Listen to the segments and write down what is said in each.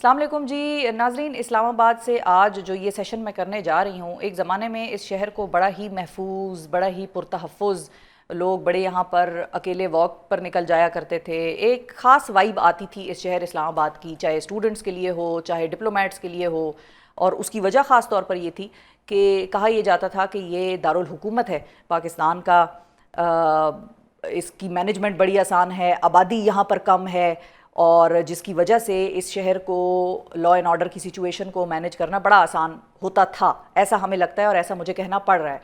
السلام علیکم جی ناظرین، اسلام آباد سے آج جو یہ سیشن میں کرنے جا رہی ہوں، ایک زمانے میں اس شہر کو بڑا ہی محفوظ، بڑا ہی پرتحفظ لوگ بڑے یہاں پر اکیلے واک پر نکل جایا کرتے تھے. ایک خاص وائب آتی تھی اس شہر اسلام آباد کی، چاہے اسٹوڈنٹس کے لیے ہو، چاہے ڈپلومیٹس کے لیے ہو. اور اس کی وجہ خاص طور پر یہ تھی کہ کہا یہ جاتا تھا کہ یہ دارالحکومت ہے پاکستان کا. اس کی مینجمنٹ بڑی آسان ہے، آبادی یہاں پر کم ہے، اور جس کی وجہ سے اس شہر کو لا اینڈ آرڈر کی سچویشن کو مینج کرنا بڑا آسان ہوتا تھا. ایسا ہمیں لگتا ہے اور ایسا مجھے کہنا پڑ رہا ہے.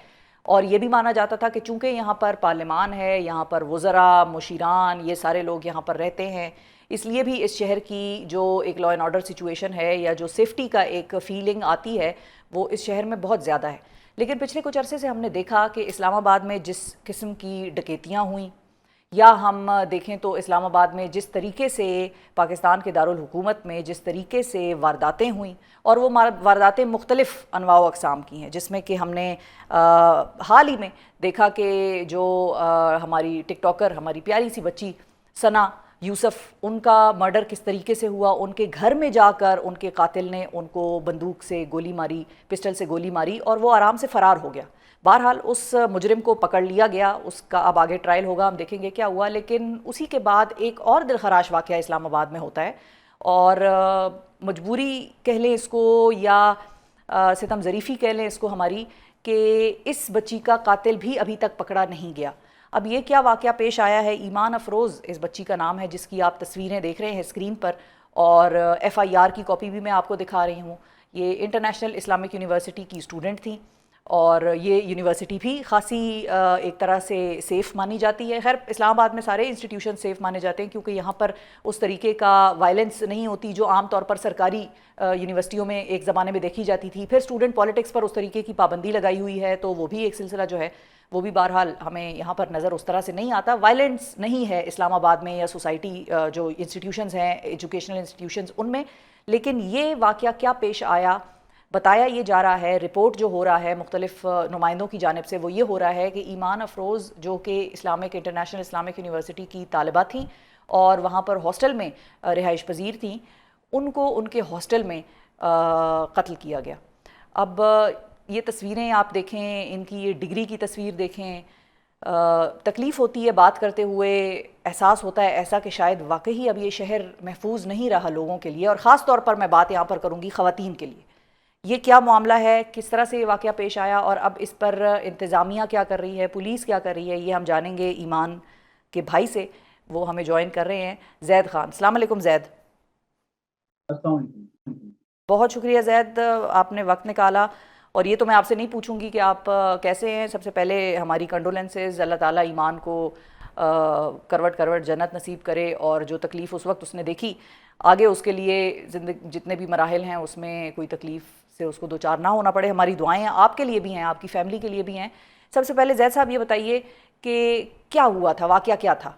اور یہ بھی مانا جاتا تھا کہ چونکہ یہاں پر پارلیمان ہے، یہاں پر وزراء، مشیران، یہ سارے لوگ یہاں پر رہتے ہیں، اس لیے بھی اس شہر کی جو ایک لا اینڈ آرڈر سچویشن ہے یا جو سیفٹی کا ایک فیلنگ آتی ہے وہ اس شہر میں بہت زیادہ ہے. لیکن پچھلے کچھ عرصے سے ہم نے دیکھا کہ اسلام آباد میں جس قسم کی ڈکیتیاں ہوئیں، یا ہم دیکھیں تو اسلام آباد میں جس طریقے سے پاکستان کے دارالحکومت میں جس طریقے سے وارداتیں ہوئیں، اور وہ وارداتیں مختلف انواع و اقسام کی ہیں، جس میں کہ ہم نے حال ہی میں دیکھا کہ جو ہماری ٹک ٹاکر، ہماری پیاری سی بچی ثنا یوسف، ان کا مرڈر کس طریقے سے ہوا. ان کے گھر میں جا کر ان کے قاتل نے ان کو بندوق سے گولی ماری، پسٹل سے گولی ماری، اور وہ آرام سے فرار ہو گیا. بہرحال اس مجرم کو پکڑ لیا گیا، اس کا اب آگے ٹرائل ہوگا، ہم دیکھیں گے کیا ہوا. لیکن اسی کے بعد ایک اور دلخراش واقعہ اسلام آباد میں ہوتا ہے، اور مجبوری کہہ لیں اس کو یا ستم ظریفی کہہ لیں اس کو ہماری، کہ اس بچی کا قاتل بھی ابھی تک پکڑا نہیں گیا. اب یہ کیا واقعہ پیش آیا ہے؟ ایمان افروز اس بچی کا نام ہے، جس کی آپ تصویریں دیکھ رہے ہیں اسکرین پر، اور ایف آئی آر کی کاپی بھی میں آپ کو دکھا رہی ہوں. یہ انٹرنیشنل اسلامک یونیورسٹی کی اسٹوڈنٹ تھیں، اور یہ یونیورسٹی بھی خاصی ایک طرح سے سیف مانی جاتی ہے. خیر، اسلام آباد میں سارے انسٹیٹیوشن سیف مانے جاتے ہیں، کیونکہ یہاں پر اس طریقے کا وائلنس نہیں ہوتی جو عام طور پر سرکاری یونیورسٹیوں میں ایک زمانے میں دیکھی جاتی تھی. پھر اسٹوڈنٹ پالیٹکس پر اس طریقے کی پابندی لگائی ہوئی ہے، تو وہ بھی ایک سلسلہ جو ہے وہ بھی بہرحال ہمیں یہاں پر نظر اس طرح سے نہیں آتا. وائلنس نہیں ہے اسلام آباد میں یا سوسائٹی جو انسٹیٹیوشنز ہیں، ایجوکیشنل انسٹیٹیوشنز، ان میں. لیکن یہ واقعہ کیا پیش آیا؟ بتایا یہ جا رہا ہے، رپورٹ جو ہو رہا ہے مختلف نمائندوں کی جانب سے، وہ یہ ہو رہا ہے کہ ایمان افروز جو کہ انٹرنیشنل اسلامک یونیورسٹی کی طالبہ تھیں اور وہاں پر ہاسٹل میں رہائش پذیر تھیں، ان کو ان کے ہاسٹل میں قتل کیا گیا. اب یہ تصویریں آپ دیکھیں، ان کی یہ ڈگری کی تصویر دیکھیں، تکلیف ہوتی ہے بات کرتے ہوئے. احساس ہوتا ہے ایسا کہ شاید واقعی اب یہ شہر محفوظ نہیں رہا لوگوں کے لیے، اور خاص طور پر میں بات یہاں پر کروں گی خواتین کے لیے. یہ کیا معاملہ ہے؟ کس طرح سے یہ واقعہ پیش آیا؟ اور اب اس پر انتظامیہ کیا کر رہی ہے، پولیس کیا کر رہی ہے؟ یہ ہم جانیں گے ایمان کے بھائی سے. وہ ہمیں جوائن کر رہے ہیں، زید خان. السلام علیکم زید. السلام علیکم. بہت شکریہ زید، آپ نے وقت نکالا. اور یہ تو میں آپ سے نہیں پوچھوں گی کہ آپ کیسے ہیں. سب سے پہلے ہماری کنڈولنسز. اللہ تعالیٰ ایمان کو کروٹ کروٹ جنت نصیب کرے، اور جو تکلیف اس وقت اس نے دیکھی، آگے اس کے لیے زندگی جتنے بھی مراحل ہیں اس میں کوئی تکلیف سے اس کو دوچار نہ ہونا پڑے. ہماری دعائیں آپ کے لیے بھی ہیں، آپ کی فیملی کے لیے بھی ہیں. سب سے پہلے زید صاحب یہ بتائیے کہ کیا ہوا تھا، واقعہ کیا تھا؟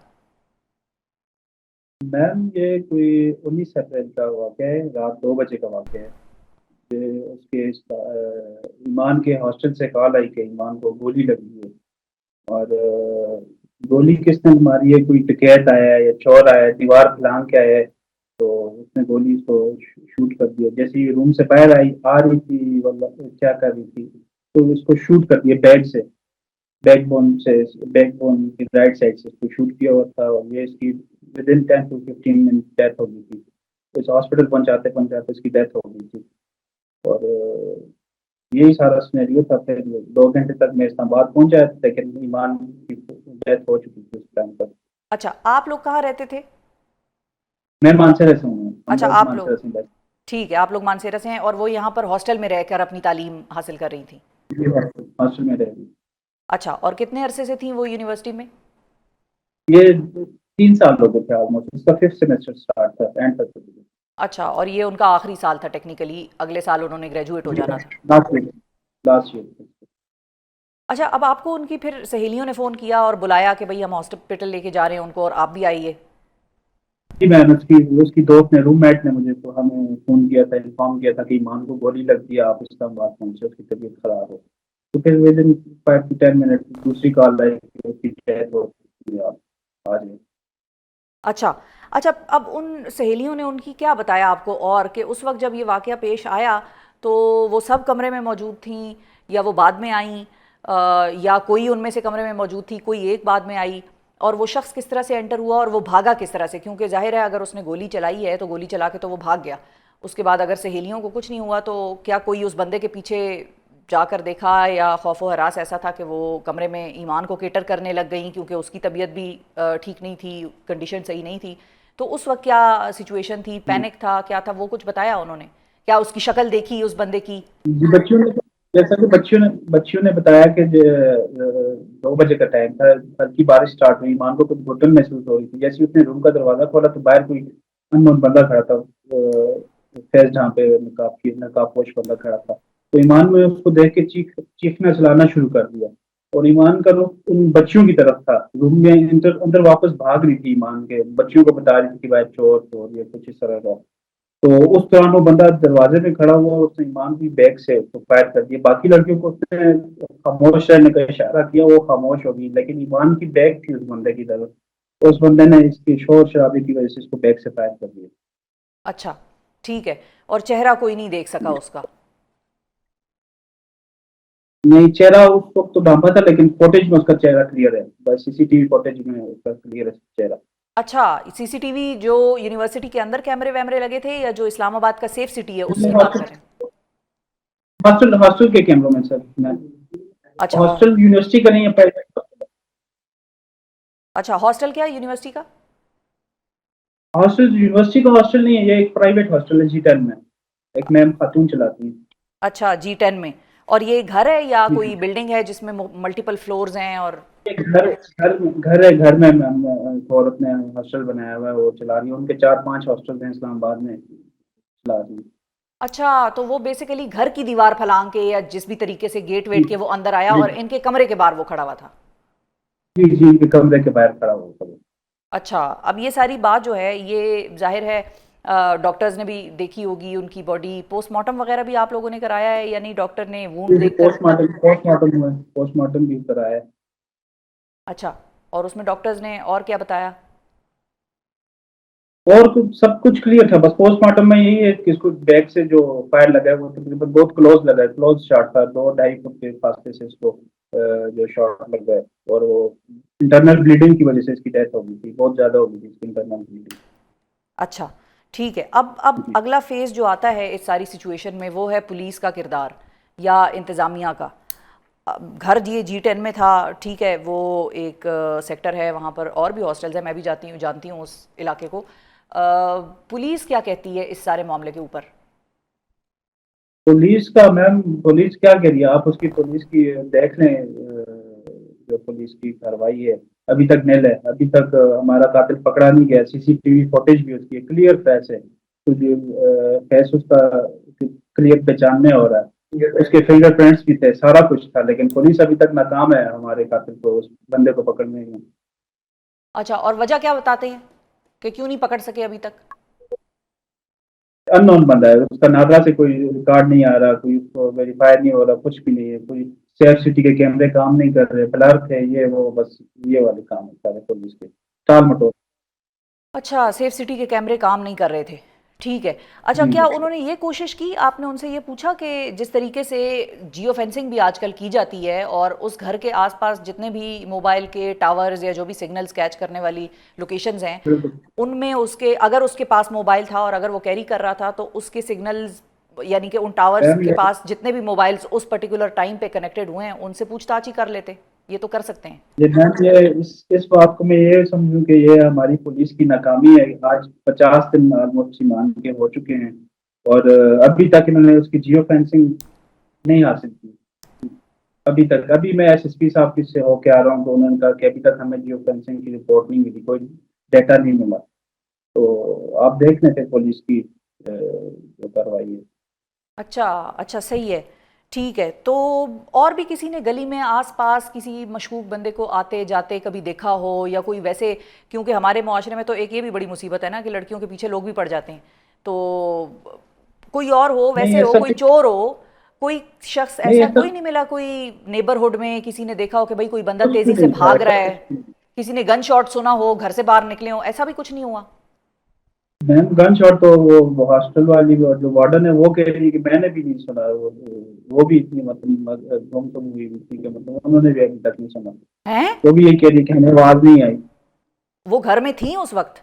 میم یہ کوئی 19 اپریل کا واقعہ ہے، رات 2 بجے کا واقعہ ہے. اس کے ایمان کے ہاسٹل سے کال آئی کہ ایمان کو گولی لگی ہے. اور گولی کس نے ماری ہے؟ کوئی ڈکیت آیا ہے یا چور آیا ہے، دیوار پھلانگ کے آیا ہے، تو اس نے گولی اس کو شوٹ کر دیا. جیسے ہی روم سے باہر آ رہی تھی، واللہ کیا کر رہی تھی، تو اس کو شوٹ کر دیا بیک سے، بیک بون کی رائٹ سائڈ سے اس کو شوٹ کیا ہوا تھا. اور یہ اس کی ود ان 10 to 15 منٹ ڈیتھ ہو گئی تھی. اس ہاسپٹل پہنچاتے پہنچاتے اس کی ڈیتھ ہو گئی تھی. اور یہی سارا سینیریو تھا. پھر 2 گھنٹے تک میں اسلام آباد پہنچا، لیکن ایمان کی ڈیتھ ہو چکی تھی اس ٹائم پر. اچھا، آپ لوگ کہاں رہتے تھے؟ میں مانسہرہ سے ہوں، ہم اچھا، لوگ آپ لوگ، مانسہرہ سے بس. ٹھیک ہے، آپ لوگ مانسیرہ سے ہیں، اور وہ یہاں پر ہاسٹل میں رہ کر اپنی تعلیم حاصل کر رہی تھیں. ہاسٹل میں رہ گئی. اچھا، اور کتنے عرصے سے تھیں وہ یونیورسٹی میں؟ یہ 3 سال ہو گئے تھے آلموسٹ. اس کا 5th سیمسٹر اسٹارٹ تھا، اینڈ تک. اچھا، اور یہ ان کا آخری سال تھا ٹیکنیکلی، اگلے سال انہوں نے گریجویٹ ہو جانا تھا. Last year. اچھا، اب آپ کو ان کی پھر سہیلیوں نے فون کیا اور بلایا کہ بھئی ہم ہاسپٹل لے کے جا رہے ہیں ان کو، اور آپ بھی آئیے؟ جی میم، اس کی دوست نے، روم میٹ نے مجھے تو ہمیں فون کیا تھا، انفارم کیا تھا کہ ایمان کو گولی لگ گئی، آپ اسلام آباد پہنچے، اس کی طبیعت خراب ہو. تو پھر ود ان 5 to 10 منٹ دوسری کال آئی کہ اس کی ڈیتھ ہو گئی، آپ آ جائیں. اچھا، اچھا، اب ان سہیلیوں نے ان کی کیا بتایا آپ کو، اور کہ اس وقت جب یہ واقعہ پیش آیا تو وہ سب کمرے میں موجود تھیں یا وہ بعد میں آئیں، یا کوئی ان میں سے کمرے میں موجود تھی، کوئی ایک بعد میں آئی، اور وہ شخص کس طرح سے انٹر ہوا اور وہ بھاگا کس طرح سے؟ کیونکہ ظاہر ہے اگر اس نے گولی چلائی ہے تو گولی چلا کے تو وہ بھاگ گیا، اس کے بعد اگر سہیلیوں کو کچھ نہیں ہوا تو کیا کوئی اس بندے کے پیچھے جا کر دیکھا، یا خوف و ہراس ایسا تھا کہ وہ کمرے میں ایمان کو کیٹر کرنے لگ گئیں کیونکہ اس کی طبیعت بھی ٹھیک نہیں تھی، کنڈیشن صحیح نہیں تھی؟ تو اس وقت کیا سچویشن تھی؟ پینک تھا، کیا تھا؟ وہ کچھ بتایا انہوں نے؟ کیا اس کی شکل دیکھی اس بندے کی؟ جی بچیوں نے، جیسا کہ بچیوں نے بتایا کہ 2 بجے کا ٹائم تھا، ہلکی بارش اسٹارٹ ہوئی، ایمان کو کچھ گھٹن محسوس ہو رہی تھی، جیسے اس نے روم کا دروازہ کھولا تو باہر کوئی ان نون بندہ کھڑا تھا، فیس جہاں پہ نقاب پوش بندہ کھڑا تھا، تو ایمان میں اس کو دیکھ کے چیخنا چلانا شروع کر دیا، اور ایمان کا رخ ان بچیوں کی طرف تھا، روم میں اندر واپس بھاگ رہی تھی، ایمان کے بچیوں کو بتا رہی تھی کہ بھائی چور چور یا کچھ اس طرح کا، تو اس دوران وہ بندہ دروازے پہ کھڑا ہوا اور اس نے ایمان کی بیگ سے اس کو فائر کر دیا، باقی لڑکیوں کو اس نے خاموش رہنے کا اشارہ کیا، وہ خاموش ہو گئی، لیکن ایمان کی بیگ تھی اس بندے کی طرف، اس بندے نے اس کی شور شرابے کی وجہ سے اس کو بیگ سے فائر کر دیا۔ اچھا، ٹھیک ہے، اور چہرہ کوئی نہیں دیکھ سکا اس کا؟ نہیں، چہرہ اس وقت تو ڈھانپا تھا، لیکن فوٹیج میں اس کا چہرہ کلیئر ہے، بس سی سی ٹی وی فوٹیج میں اس کا کلیئر ہے چہرہ۔ اچھا، سی سی ٹی وی جو یونیورسٹی کے اندر کیمرے ویمرے لگے تھے، یا جو اسلام آباد کا سیف سٹی ہے اس کی بات کر رہے ہیں؟ ہاسٹل کے کیمروں میں سر، میں اچھا ہاسٹل یونیورسٹی کا نہیں ہے، پرائیویٹ اچھا، ہاسٹل کیا یونیورسٹی کا؟ ہاسٹل یونیورسٹی کا ہاسٹل نہیں ہے، یہ ایک پرائیویٹ ہاسٹل ہے G10 میں، ایک میم خاتون چلاتی ہیں۔ اچھا، G10 میں؟ اور یہ گھر ہے یا جی جی، کوئی بلڈنگ ہے جس میں ملٹیپل فلورز ہیں؟ اور ایک گھر میں ایک عورت نے ہاسٹل بنایا ہوا ہے، وہ چلا رہی ہے، ان کے 4-5 ہاسٹل ہیں اسلام آباد میں، چلا رہی ہے۔ اچھا، تو وہ بیسیکلی گھر کی دیوار پھلانگ کے یا جس بھی طریقے سے گیٹ جی ویٹ کے وہ اندر آیا جی اور ان کے کمرے کے باہر وہ کھڑا ہوا تھا؟ جی جی، ان کے کمرے کے باہر کھڑا ہوا تھا وہ۔ اچھا، اب یہ ساری بات جو ہے یہ ظاہر ہے ڈاکٹرز نے بھی دیکھی ہوگی، ان کی باڈی پوسٹ مارٹم وغیرہ بھی آپ لوگوں نے کرایا ہے، یعنی ڈاکٹر نے جی وونڈ جی، دیکھ کر؟ پوسٹ مارٹم بھی کرایا ہے۔ اچھا، اور اس میں ڈاکٹرز نے اور کیا بتایا؟ اور سب کچھ کلیئر تھا، بس پوسٹ مارٹم میں یہی ہے کہ اس کو بیگ سے جو فائر لگا ہے وہ تقریباً بہت کلوز لگا ہے، کلوز شاٹ تھا، 2-2.5 فٹ کے فاصلے سے اس کو جو شاٹ لگ گئے، اور وہ انٹرنل بلیڈنگ کی وجہ سے اس کی ڈیتھ ہو گئی تھی، بہت زیادہ ہو گئی تھی اس کی انٹرنل بلیڈنگ۔ اچھا، ٹھیک ہے، اب اگلا فیز جو آتا ہے اس ساری سچویشن میں وہ ہے پولیس کا کردار یا انتظامیہ کا۔ گھر یہ G10 میں تھا، ٹھیک ہے، وہ ایک سیکٹر ہے، وہاں پر اور بھی ہاسٹلز ہیں، میں بھی جانتی ہوں اس علاقے کو۔ پولیس کیا کہتی ہے اس سارے معاملے کے اوپر؟ پولیس کا میم، پولیس کیا کہہ رہی ہے، آپ اس کی پولیس کی دیکھ لیں، جو پولیس کی کارروائی ہے ابھی تک نیل ہے، ابھی تک ہمارا قاتل پکڑا نہیں گیا، سی سی ٹی وی فوٹیج بھی اس کی کلیئر فیس ہے، کچھ فیس اس کا کلیئر پہچان میں ہو رہا ہے، اس کے فنگر پرنٹس بھی تھے، سارا کچھ تھا، لیکن پولیس ابھی تک ناکام ہے ہمارے قاتل کو، اس بندے کو پکڑنے میں۔ اچھا، اور وجہ کیا بتاتے ہیں کہ کیوں نہیں پکڑ سکے ابھی تک؟ ان نون بندہ ہے، اس کا ناگرا سے کوئی ریکارڈ نہیں آ رہا، کوئی اس کو ویریفائی نہیں ہو رہا، کچھ بھی نہیں ہے، کوئی سیف سٹی کے کیمرے کام نہیں کر رہے، بلر تھے، یہ وہ، بس یہ والے کام ہے سارے پولیس کے، ٹال مٹول۔ اچھا، سیف سٹی کے کیمرے کام نہیں کر رہے تھے، ٹھیک ہے۔ اچھا، جی کیا انہوں نے یہ کوشش کی، آپ نے ان سے یہ پوچھا کہ جس طریقے سے جیو فینسنگ بھی آج کل کی جاتی ہے اور اس گھر کے آس پاس جتنے بھی موبائل کے ٹاورز یا جو بھی سگنلز کیچ کرنے والی لوکیشنز ہیں، بالکل ان میں اگر اس کے پاس موبائل تھا اور اگر وہ کیری کر رہا تھا تو اس کے سگنلز، یعنی کہ ان ٹاورز میم، کے پاس جتنے بھی موبائلز اس پرٹیکولر ٹائم پہ کنیکٹڈ ہوئے ہیں ان سے پوچھ تاچھ ہی کر لیتے؟ یہ تو کر سکتے ہیں۔ اس بات کو میں یہ سمجھوں کہ یہ ہماری پولیس کی ناکامی ہے، آج 50 دن آلموسٹ مان کے ہو چکے ہیں، اور ابھی تک انہوں نے اس کی جیو فینسنگ نہیں حاصل کی، ابھی میں ایس ایس پی صاحب کی سے ہو کے آ رہا ہوں تو انہوں نے کہا کہ ابھی تک ہمیں جیو فینسنگ کی رپورٹ نہیں ملی، کوئی ڈیٹا نہیں ملا، تو آپ دیکھ لیں کہ پولیس کی جو کارروائی ہے۔ اچھا اچھا، صحیح ہے، ٹھیک ہے۔ تو اور بھی کسی نے گلی میں آس پاس کسی مشکوک بندے کو آتے جاتے کبھی دیکھا ہو، یا کوئی ویسے، کیونکہ ہمارے معاشرے میں تو ایک یہ بھی بڑی مصیبت ہے نا کہ لڑکیوں کے پیچھے لوگ بھی پڑ جاتے ہیں، تو کوئی اور ہو، نہیں ویسے ہو، ایسا کوئی چور ہو، کوئی شخص نہیں ایسا ایسا کوئی نہیں ملا، کوئی نیبرہڈ میں کسی نے دیکھا ہو کہ بھئی کوئی بندہ کچھ بھی تیزی سے نہیں تھا، بھاگ ایسا رہا ہے، کچھ بھی نہیں۔ کسی نے گن شاٹ سنا ہو، گھر سے باہر نکلے ہوں، ایسا بھی کچھ نہیں ہوا؟ میم گن شاٹ تو وہ ہاسٹل والی اور جو وارڈن ہے وہ کہہ رہی ہے کہ میں نے بھی نہیں سنا، وہ بھی اتنی مطلب گم سم ہوئی ہوئی تھی کہ مطلب انہوں نے بھی ابھی تک نہیں سنا، ہیں؟ وہ بھی یہ کہہ رہی ہے کہ ہمیں آواز نہیں آئی۔ وہ گھر میں تھیں اس وقت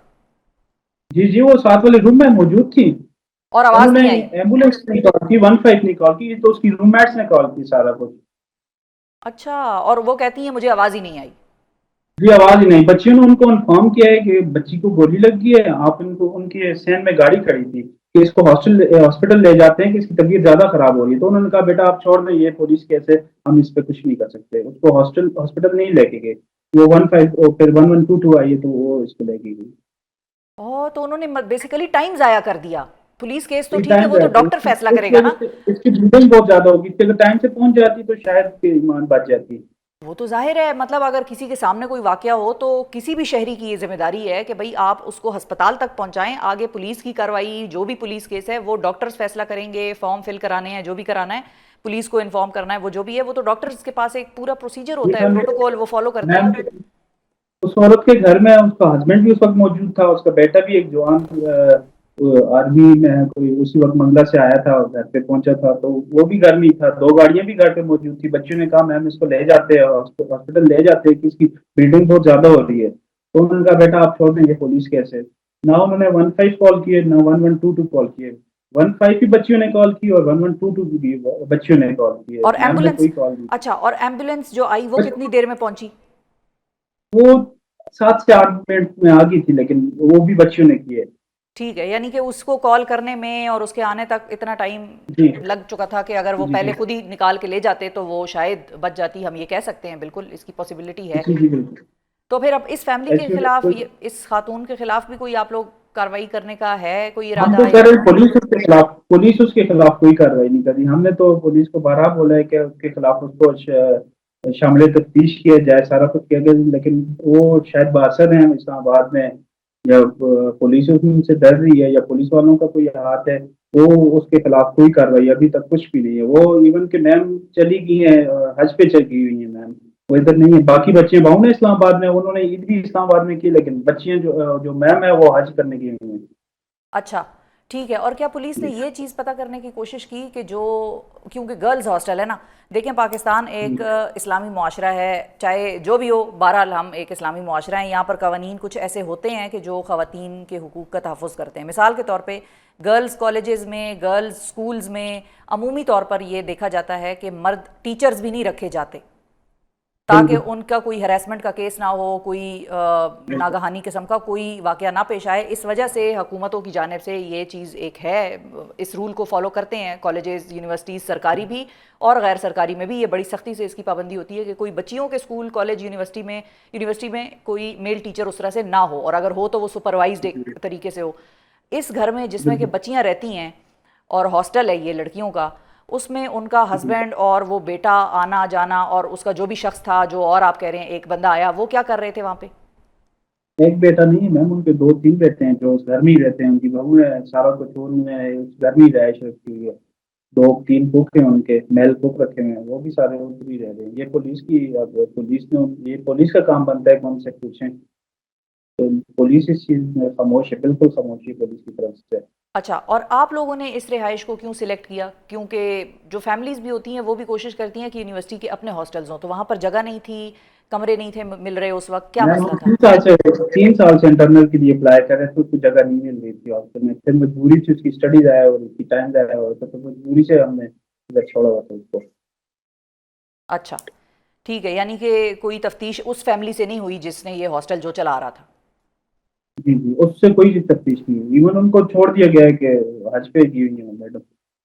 جی جی، وہ ساتھ والے روم میں موجود تھی، اور انہوں آواز نے نہیں آئی؟ ایمبولینس نہیں کال کی، 15 نہیں کال کی، تو اس کی روم میٹس نے کال کی سارا کچھ۔ اچھا، اور وہ کہتی ہیں مجھے آواز ہی نہیں آئی؟ جی آواز ہی نہیں، بچیوں نے ان کو انفارم کیا ہے کہ بچی کو گولی لگ گئی ہے، آپ ان کو، ان کی سین میں گاڑی کھڑی تھی کہ اس کو ہاسپٹل لے جاتے ہیں کہ اس کی طبیعت زیادہ خراب ہو رہی ہے، تو انہوں نے کہا بیٹا آپ چھوڑ دیں، یہ پولیس کیس ہے، ہم اس پہ کچھ نہیں کر سکتے، اس کو ہاسپٹل نہیں لے کے گئے، وہ 15 پھر 1122 آئی ہے تو وہ اس کو لے کے گئی۔ اوہ، تو انہوں نے بیسیکلی ٹائم ضائع کر دیا۔ پولیس کیس تو یہ ٹھیک ہے، ٹائم وہ تو رہتا ہے ڈاکٹر فیصلہ اس کرے کی گا وجہ نا۔ سے، اس کی بلیڈنگ بہت زیادہ ہوگی کہ اگر ٹائم سے پہنچ جاتی تو شاید کہ ایمان بچ جاتی۔ وہ تو ظاہر ہے، مطلب اگر کسی کے سامنے کوئی واقعہ ہو تو کسی بھی شہری کی یہ ذمہ داری ہے کہ بھئی آپ اس کو ہسپتال تک پہنچائیں، آگے پولیس کی کارروائی جو بھی پولیس کیس ہے وہ ڈاکٹرز فیصلہ کریں گے، فارم فل کرانے ہیں جو بھی کرانا ہے، پولیس کو انفارم کرنا ہے، وہ جو بھی ہے وہ تو ڈاکٹرز کے پاس ایک پورا پروسیجر ہوتا ہے، پروٹوکول وہ فالو کرتے ہیں۔ میم اس عورت کے گھر میں اس کا ہسبینڈ بھی اس وقت موجود تھا، اس کا بیٹا بھی ایک جوان آرمی میں ہے، کوئی اسی وقت منگلہ سے آیا تھا اور گھر پہ پہنچا تھا، تو وہ بھی گھر میں ہی تھا، 2 گاڑیاں بھی گھر پہ موجود تھی، بچوں نے کہا میم اس کو لے جاتے ہیں ہاسپٹل لے جاتے ہیں کہ اس کی بلیڈنگ بہت زیادہ ہو رہی ہے، تو انہوں نے کہا بیٹا آپ چھوڑ دیں، یہ پولیس کیس ہے، نہ انہوں نے 15 کال کیے نہ 1122 کال کیے، 15 بھی بچیوں نے کال کی اور 1122 بھی بچیوں نے کال کی ہے، اور میم نے ایمبولینس، کوئی کال نہیں اچھا، اور ایمبولینس جو آئی وہ کی۔ کتنی دیر میں پہنچی؟ وہ 7 سے 8 منٹ میں آ گئی تھی لیکن وہ بھی بچیوں نے کی ہے۔ ٹھیک ہے، یعنی کہ اس کو کال کرنے میں اور اس کے آنے تک اتنا ٹائم جی لگ چکا تھا کہ اگر وہ جی پہلے جی خود ہی نکال کے لے جاتے تو وہ شاید بچ جاتی، ہم یہ کہہ سکتے ہیں، بالکل اس کی پاسبلٹی ہے۔ جی جی بالکل۔ تو پھر اب اس فیملی کے خلاف، ایکچولی اس خاتون کے خلاف بھی کوئی آپ لوگ کارروائی کرنے کا ہے کوئی ہم ارادہ تو کہہ یا؟ رہے ہیں پولیس اس کے خلاف کوئی کارروائی نہیں کری، ہم نے تو پولیس کو بارہا بولا ہے کہ اس کے خلاف اس کو شامل تفتیش کیا جائے، سارا کچھ کیا گیا، لیکن وہ شاید باثر ہیں اسلام آباد میں، یا پولیس ان سے ڈر رہی ہے یا پولیس والوں کا کوئی ہاتھ ہے، وہ اس کے خلاف کوئی کارروائی ابھی تک کچھ بھی نہیں ہے، وہ ایون کہ میم چلی گئی ہیں حج پہ چلی ہوئی ہیں میم، وہ ادھر نہیں ہے، باقی بچے بہو نے اسلام آباد میں، انہوں نے عید بھی اسلام آباد میں کی، لیکن بچیاں جو میم ہے وہ حج کرنے کی ہوئی ہیں۔ اچھا، ٹھیک ہے، اور کیا پولیس نے یہ چیز پتہ کرنے کی کوشش کی کہ جو، کیونکہ گرلز ہاسٹل ہے نا، دیکھیں پاکستان ایک اسلامی معاشرہ ہے، چاہے جو بھی ہو، بہرحال ہم ایک اسلامی معاشرہ ہیں، یہاں پر قوانین کچھ ایسے ہوتے ہیں کہ جو خواتین کے حقوق کا تحفظ کرتے ہیں۔ مثال کے طور پہ گرلز کالجز میں، گرلز سکولز میں عمومی طور پر یہ دیکھا جاتا ہے کہ مرد ٹیچرز بھی نہیں رکھے جاتے تاکہ بالکل ان کا کوئی ہیراسمنٹ کا کیس نہ ہو، کوئی بالکل ناگہانی قسم کا کوئی واقعہ نہ پیش آئے، اس وجہ سے حکومتوں کی جانب سے یہ چیز ایک ہے، اس رول کو فالو کرتے ہیں کالجز، یونیورسٹیز، سرکاری بھی اور غیر سرکاری میں بھی، یہ بڑی سختی سے اس کی پابندی ہوتی ہے کہ کوئی بچیوں کے اسکول، کالج، یونیورسٹی میں کوئی میل ٹیچر اس طرح سے نہ ہو، اور اگر ہو تو وہ سپروائزڈ ایک طریقے سے ہو۔ اس گھر میں جس میں کہ بالکل بچیاں رہتی ہیں اور ہاسٹل ہے یہ لڑکیوں کا، اس میں ان کا ہسبینڈ اور وہ بیٹا آنا جانا، اور اس کا جو بھی شخص تھا، جو اور آپ کہہ رہے ہیں ایک بندہ آیا، وہ کیا کر رہے تھے وہاں پہ؟ ایک بیٹا نہیں ہے میم، ان کے 2 3 بیٹے ہیں جو اس گھر میں ہی رہتے ہیں، ان کی بہو ہے سارا کچھ میں اس گھر میں ہی رہائش رکھی ہوئی ہے، 2 3 کوک ہیں ان کے، میل کوک رکھے ہوئے ہیں، وہ بھی سارے ادھر ہی رہ رہے ہیں، یہ پولیس کی، اب پولیس نے، یہ پولیس کا کام بنتا ہے کہ ان سے پوچھیں، تو پولیس اس چیز میں خاموش ہے، بالکل خاموشی ہے پولیس کی طرف سے۔ اچھا، اور آپ لوگوں نے اس رہائش کو کیوں سلیکٹ کیا؟ کیونکہ جو فیملیز بھی ہوتی ہیں وہ بھی کوشش کرتی ہیں کہ یونیورسٹی کے اپنے ہاسٹلز ہوں، تو وہاں پر جگہ نہیں تھی، کمرے نہیں تھے مل رہے اس وقت، کیا میں مسئلہ تھا؟ 3 سال سے انٹرنل کے لیے اپلائی کر رہے تھے، کوئی جگہ نہیں مل رہی تھی ہاسٹل میں، پھر مجبوری سے اس کی اسٹڈی ضائع ہو رہی تھی، ٹائم ضائع ہو رہا تھا، تو مجبوری سے ہم نے ادھر چھوڑا ہوا تھا اس کو۔ اچھا، ٹھیک ہے، یعنی کہ کوئی تفتیش اس فیملی سے نہیں ہوئی جس نے یہ ہاسٹل جو چلا رہا تھا؟ جی جی، اس سے کوئی تفتیش نہیں ہوئی، ایون ان کو چھوڑ دیا گیا ہے کہ حج پہ کی ہوئی ہیں میڈم۔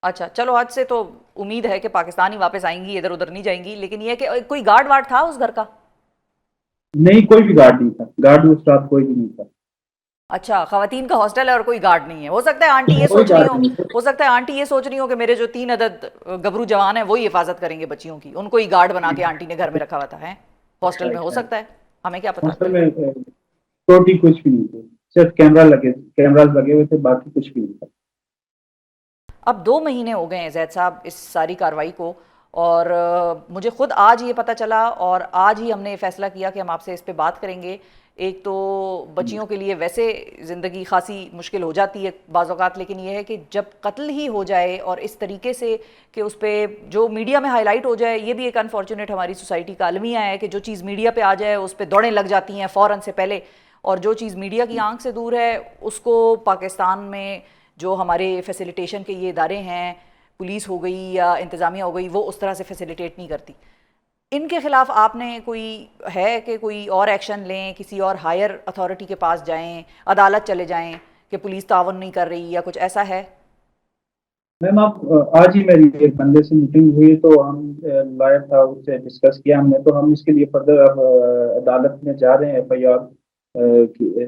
اچھا چلو، آج سے تو امید ہے کہ پاکستان ہی واپس آئیں گی، ادھر ادھر نہیں جائیں گی، لیکن یہ کہ کوئی گارڈ وارڈ تھا اس گھر کا؟ نہیں کوئی بھی گارڈ نہیں تھا، گارڈ اس رات کوئی بھی نہیں تھا، اچھا، خواتین کا ہاسٹل ہے اور کوئی گارڈ نہیں ہے، ہو سکتا ہے آنٹی یہ کوئی سوچ رہی گارڈ ہو، نہیں تھا۔ ہو سکتا ہے آنٹی یہ سوچ رہی ہو کہ میرے جو 3 عدد گبرو جوان ہیں وہی حفاظت کریں گے بچیوں کی، ان کو ہی گارڈ بنا کے آنٹی نے گھر میں رکھا ہوا تھا ہے ہاسٹل میں، ہو سکتا ہے، ہمیں کیا پتا، ہاسٹل میں بالکل۔ سیکورٹی کچھ بھی نہیں تھی، صرف کیمراز لگے ہوئے تھے، باقی کچھ بھی نہیں تھا۔ اب 2 مہینے ہو گئے ہیں زید صاحب اس ساری کارروائی کو، اور مجھے خود آج یہ پتہ چلا اور آج ہی ہم نے فیصلہ کیا کہ ہم آپ سے اس پہ بات کریں گے۔ ایک تو بچیوں کے لیے ویسے زندگی خاصی مشکل ہو جاتی ہے بعض اوقات، لیکن یہ ہے کہ جب قتل ہی ہو جائے اور اس طریقے سے کہ اس پہ جو میڈیا میں ہائی لائٹ ہو جائے، یہ بھی ایک انفارچونیٹ ہماری سوسائٹی کا المیہ ہے کہ جو چیز میڈیا پہ آ جائے اس پہ دوڑیں لگ جاتی ہیں فوراً سے پہلے، اور جو چیز میڈیا کی آنکھ سے دور ہے اس کو پاکستان میں جو ہمارے فیسیلیٹیشن کے یہ ادارے ہیں، پولیس ہو گئی یا انتظامیہ ہو گئی، وہ اس طرح سے فیسیلیٹیٹ نہیں کرتی۔ ان کے خلاف آپ نے کوئی ہے کہ کوئی اور ایکشن لیں، کسی اور ہائر اتھارٹی کے پاس جائیں، عدالت چلے جائیں کہ پولیس تعاون نہیں کر رہی یا کچھ ایسا ہے؟ میم آپ آج ہی میری ایک بندے سے میٹنگ ہوئی تو ہم لائر تھا اس سے ڈسکس کیا ہم نے، تو ہم اس کے لیے فردر اب عدالت میں جا رہے ہیں، ایف آئی آر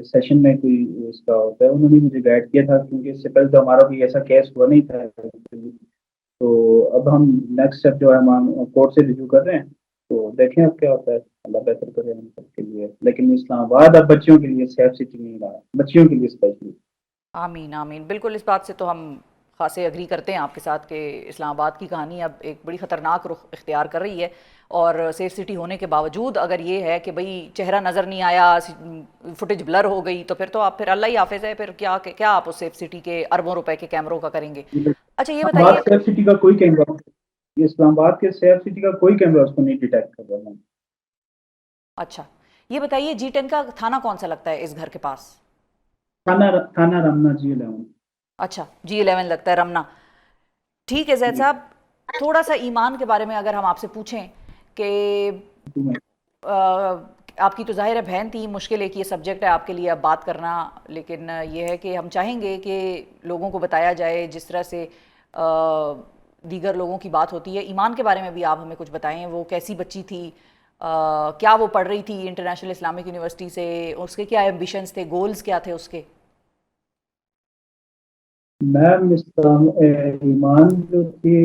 سیشن میں کوئی اس کا ہوتا ہے، انہوں نے مجھے گائڈ کیا تھا کیونکہ اس سے پہلے تو ہمارا کوئی ایسا کیس ہوا نہیں تھا، تو اب ہم نیکسٹ اسٹیپ جو ہے ہم کورٹ سے ریویو کر رہے ہیں، تو دیکھیں اب کیا ہوتا ہے، اللہ بہتر کرے ہم سب کے لیے، لیکن اسلام آباد اب بچیوں کے لیے سیف سٹی نہیں رہا، بچیوں کے لیے اسپیشلی۔ آمین آمین، بالکل اس بات سے تو ہم خاصے اگری کرتے ہیں آپ کے ساتھ کہ اسلام آباد کی کہانی اب ایک بڑی خطرناک رخ اختیار کر رہی ہے، اور سیف سٹی ہونے کے باوجود اگر یہ ہے کہ بھئی چہرہ نظر نہیں آیا، فوٹیج بلر ہو گئی، تو پھر تو آپ پھر اللہ ہی حافظ ہے، پھر کیا آپ اس سیف سٹی کے اربوں روپے کے کیمروں کا کریں گے؟ اچھا یہ اسلام بتائیے، آباد سیف سٹی کا کوئی کیمرہ، یہ اسلام آباد کے سیف سٹی کا کوئی کیمرہ اس کو نہیں ڈیٹیکٹ کر رہا ہے۔ اچھا یہ بتائیے G10 کا تھانہ کون سا لگتا ہے اس گھر کے پاس؟ تھانہ رمنا G11۔ اچھا G11 لگتا ہے، رمنا۔ ٹھیک ہے زید جی صاحب، تھوڑا سا ایمان کے بارے میں اگر ہم آپ سے پوچھیں کہ آپ کی تو ظاہر ہے بہن تھی، مشکل ایک یہ سبجیکٹ ہے آپ کے لیے اب بات کرنا، لیکن یہ ہے کہ ہم چاہیں گے کہ لوگوں کو بتایا جائے جس طرح سے دیگر لوگوں کی بات ہوتی ہے۔ ایمان کے بارے میں بھی آپ ہمیں کچھ بتائیں، وہ کیسی بچی تھی، کیا وہ پڑھ رہی تھی انٹرنیشنل اسلامک یونیورسٹی سے، اس کے کیا ایمبیشنز تھے، گولز کیا تھے اس کے؟ میم ایمان جو تھی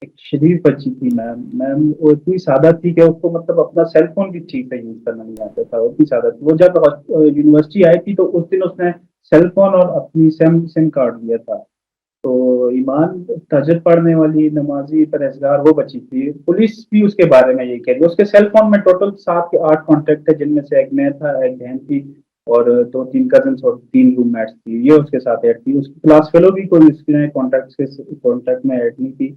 ایک شریف بچی تھی میم، وہ اتنی سادہ تھی کہ اس کو مطلب اپنا سیل فون بھی ٹھیک سے یوز کرنا نہیں آتا تھا، اتنی سادہ تھی وہ۔ جب یونیورسٹی آئی تھی تو اس دن اس نے سیل فون اور اپنی سم کارڈ لیا تھا، تو ایمان تہجد پڑھنے والی نمازی پرہیزگار وہ بچی تھی۔ پولیس بھی اس کے بارے میں یہ کہہ رہی ہے، اس کے سیل فون میں ٹوٹل 7 کے 8 کانٹیکٹ ہے، جن میں سے ایک میں تھا، ایک بہن تھی، اور 2-3 کزنس اور 3 روم میٹس تھی، یہ اس کے ساتھ ایڈ تھی۔ اس کی کلاس فیلو بھی کوئی اس کے کانٹیکٹ میں ایڈ نہیں تھی۔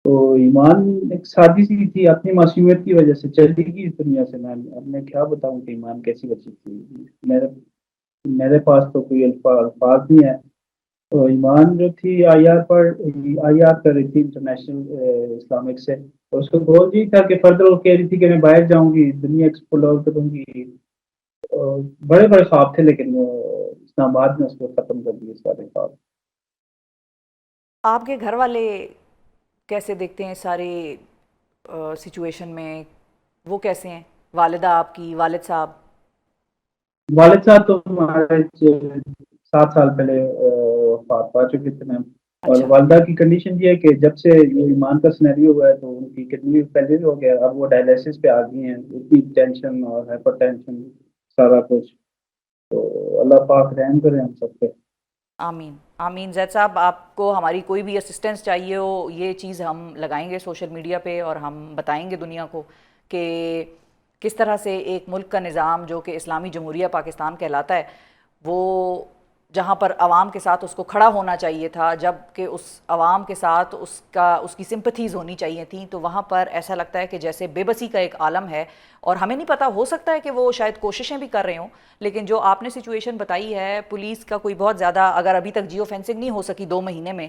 تو ایمان ایک سادی سی تھی، اپنی معصومیت کی وجہ سے چلی گئی اس دنیا سے۔ اب میں کیا بتاؤں کہ ایمان کیسی بچی تھی، میرے پاس تو کوئی الفاظ نہیں ہے۔ تو ایمان جو تھی آئی آر کر رہی تھی انٹرنیشنل اسلامک سے، اور اس کا گول یہی تھا کہ فردر وہ کہہ رہی تھی کہ میں باہر جاؤں گی، دنیا ایکسپلور کروں گی، بڑے بڑے خواب تھے، لیکن اسلام آباد نے اس کو ختم کر دیے سارے خواب۔ آپ کے گھر والے کیسے دیکھتے ہیں سارے سچویشن میں، وہ کیسے ہیں، والدہ آپ کی، والد صاحب؟ والد صاحب تو ہمارے 7 سال پہلے وفات پا چکے تھے میم، اور اچھا والدہ کی کنڈیشن یہ ہے کہ جب سے یہ ایمان کا سینیریو ہوا ہے تو ان کی کڈنی پہلے بھی ہو گیا، اب وہ ڈائلیسس پہ آ گئی ہیں، اتنی ٹینشن اور ہائپر ٹینشن سارا کچھ، تو اللہ پاک رحم کرے ہم سب پہ۔ آمین آمین۔ زید صاحب آپ کو ہماری کوئی بھی اسسٹنس چاہیے ہو، یہ چیز ہم لگائیں گے سوشل میڈیا پہ، اور ہم بتائیں گے دنیا کو کہ کس طرح سے ایک ملک کا نظام جو کہ اسلامی جمہوریہ پاکستان کہلاتا ہے، وہ جہاں پر عوام کے ساتھ اس کو کھڑا ہونا چاہیے تھا، جب کہ اس عوام کے ساتھ اس کی سمپتھیز ہونی چاہیے تھیں، تو وہاں پر ایسا لگتا ہے کہ جیسے بے بسی کا ایک عالم ہے، اور ہمیں نہیں پتہ، ہو سکتا ہے کہ وہ شاید کوششیں بھی کر رہے ہوں، لیکن جو آپ نے سچویشن بتائی ہے، پولیس کا کوئی بہت زیادہ، اگر ابھی تک جیو فینسنگ نہیں ہو سکی 2 مہینے میں،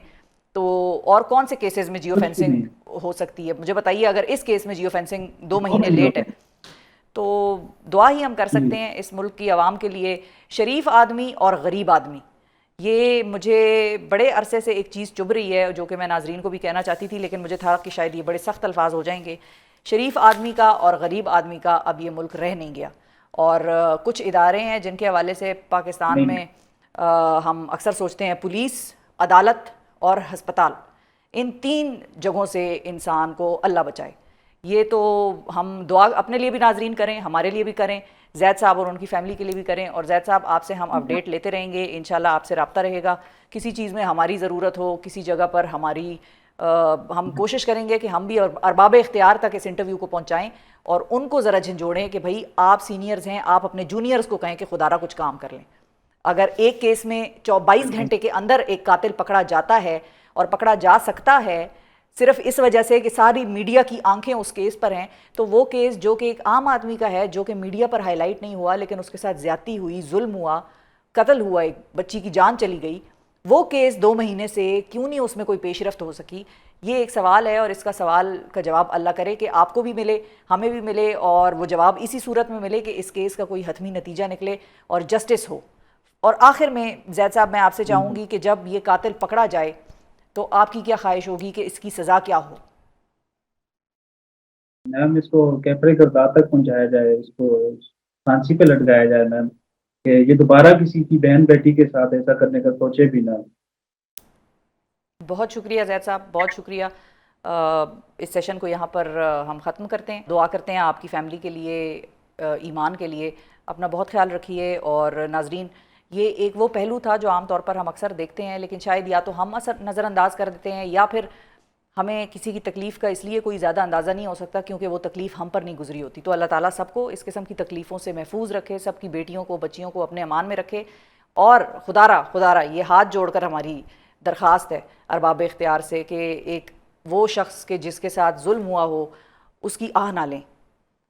تو اور کون سے کیسز میں جیو کچھ بھی فینسنگ نہیں، ہو سکتی ہے؟ مجھے بتائیے، اگر اس کیس میں جیو فینسنگ 2 2 مہینے مہینوں لیٹ ہے، میں۔ تو دعا ہی ہم کر جی سکتے ہیں اس ملک کی عوام کے لیے، شریف آدمی اور غریب آدمی۔ یہ مجھے بڑے عرصے سے ایک چیز چبھ رہی ہے جو کہ میں ناظرین کو بھی کہنا چاہتی تھی، لیکن مجھے تھا کہ شاید یہ بڑے سخت الفاظ ہو جائیں گے۔ شریف آدمی کا اور غریب آدمی کا اب یہ ملک رہ نہیں گیا، اور کچھ ادارے ہیں جن کے حوالے سے پاکستان نہیں، میں ہم اکثر سوچتے ہیں پولیس، عدالت اور ہسپتال، ان 3 جگہوں سے انسان کو اللہ بچائے۔ یہ تو ہم دعا اپنے لیے بھی ناظرین کریں، ہمارے لیے بھی کریں، زید صاحب اور ان کی فیملی کے لیے بھی کریں، اور زید صاحب آپ سے ہم اپڈیٹ لیتے رہیں گے، انشاءاللہ آپ سے رابطہ رہے گا، کسی چیز میں ہماری ضرورت ہو، کسی جگہ پر ہماری ہم کوشش کریں گے کہ ہم بھی ارباب اختیار تک اس انٹرویو کو پہنچائیں اور ان کو ذرا جھنجھوڑیں کہ بھائی آپ سینئرز ہیں، آپ اپنے جونیئرز کو کہیں کہ خدا را کچھ کام کر لیں۔ اگر ایک کیس میں 22 گھنٹے کے اندر ایک قاتل پکڑا جاتا ہے اور پکڑا جا سکتا ہے صرف اس وجہ سے کہ ساری میڈیا کی آنکھیں اس کیس پر ہیں، تو وہ کیس جو کہ ایک عام آدمی کا ہے، جو کہ میڈیا پر ہائی لائٹ نہیں ہوا لیکن اس کے ساتھ زیادتی ہوئی، ظلم ہوا، قتل ہوا، ایک بچی کی جان چلی گئی، وہ کیس 2 مہینے سے کیوں نہیں اس میں کوئی پیش رفت ہو سکی؟ یہ ایک سوال ہے، اور اس کا سوال کا جواب اللہ کرے کہ آپ کو بھی ملے، ہمیں بھی ملے، اور وہ جواب اسی صورت میں ملے کہ اس کیس کا کوئی حتمی نتیجہ نکلے اور جسٹس ہو۔ اور آخر میں زید صاحب، میں آپ سے چاہوں گی کہ جب یہ قاتل پکڑا جائے تو آپ کی کیا خواہش ہوگی کہ اس کی سزا کیا ہو؟ میم اس کو کیفر کردار تک پہنچایا جائے، اس کو پھانسی پہ لٹکایا جائے میم، کہ یہ دوبارہ کسی کی بہن بیٹی کے ساتھ ایسا کرنے کا سوچے بھی نہ۔ بہت شکریہ زید صاحب، بہت شکریہ۔ اس سیشن کو یہاں پر ہم ختم کرتے ہیں۔ دعا کرتے ہیں آپ کی فیملی کے لیے، ایمان کے لیے۔ اپنا بہت خیال رکھیے۔ اور ناظرین، یہ ایک وہ پہلو تھا جو عام طور پر ہم اکثر دیکھتے ہیں، لیکن شاید یا تو ہم نظر انداز کر دیتے ہیں، یا پھر ہمیں کسی کی تکلیف کا اس لیے کوئی زیادہ اندازہ نہیں ہو سکتا کیونکہ وہ تکلیف ہم پر نہیں گزری ہوتی۔ تو اللہ تعالیٰ سب کو اس قسم کی تکلیفوں سے محفوظ رکھے، سب کی بیٹیوں کو، بچیوں کو اپنے امان میں رکھے۔ اور خدا را یہ ہاتھ جوڑ کر ہماری درخواست ہے ارباب اختیار سے کہ ایک وہ شخص کے جس کے ساتھ ظلم ہوا ہو اس کی آہ نہ لیں،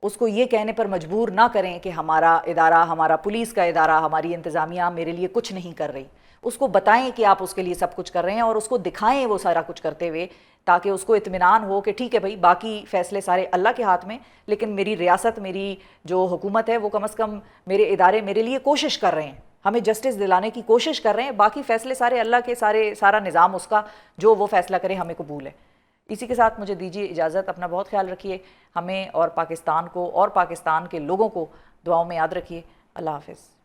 اس کو یہ کہنے پر مجبور نہ کریں کہ ہمارا ادارہ، ہمارا پولیس کا ادارہ، ہماری انتظامیہ میرے لیے کچھ نہیں کر رہی۔ اس کو بتائیں کہ آپ اس کے لیے سب کچھ کر رہے ہیں، اور اس کو دکھائیں وہ سارا کچھ کرتے ہوئے، تاکہ اس کو اطمینان ہو کہ ٹھیک ہے بھائی، باقی فیصلے سارے اللہ کے ہاتھ میں، لیکن میری ریاست، میری جو حکومت ہے، وہ کم از کم میرے ادارے میرے لیے کوشش کر رہے ہیں، ہمیں جسٹس دلانے کی کوشش کر رہے ہیں۔ باقی فیصلے سارے اللہ کے، سارا نظام اس کا، جو وہ فیصلہ کرے ہمیں قبول ہے۔ اسی کے ساتھ مجھے دیجیے اجازت۔ اپنا بہت خیال رکھیے، ہمیں اور پاکستان کو اور پاکستان کے لوگوں کو دعاؤں میں یاد رکھیے۔ اللہ حافظ۔